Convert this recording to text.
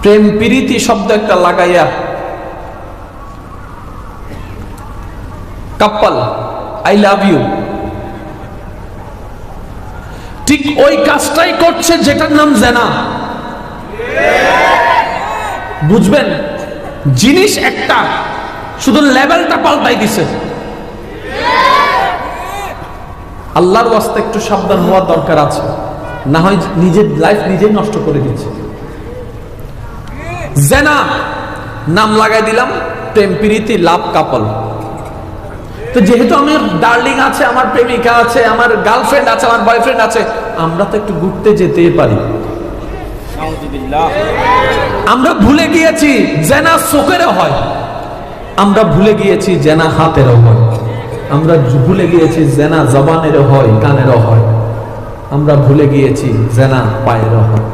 প্রেম প্রীতি শব্দ একটা লাগাইয়া কাপল আই লাভ ইউ, ঠিক ওই কাজটাই করছে যেটার নাম জেনা। বুঝবেন, জিনিস একটা, শুধু লেভেলটা পাল্টাই দিছে। আল্লাহর ওয়াস্তে একটু সাবধান হওয়ার দরকার আছে, না হয় নিজের লাইফ নিজেই নষ্ট করে দিচ্ছে। জেনা নাম লাগাই দিলাম, প্রেম প্রীতি লাভ কাপল। তো যেহেতু আমার ডার্লিং আছে, আমার প্রেমিকা আছে, আমার গার্লফ্রেন্ড আছে, আমার বয়ফ্রেন্ড আছে, আমরা তো একটু ঘুরতে যেতেই পারি। আমরা ভুলে গিয়েছি জেনা চোখেরও হয়, আমরা ভুলে গিয়েছি জেনা হাতেরও হয়, আমরা ভুলে গিয়েছি জেনা জবানেরও হয়, কানেরও হয়, আমরা ভুলে গিয়েছি জেনা পায়েরও হয়।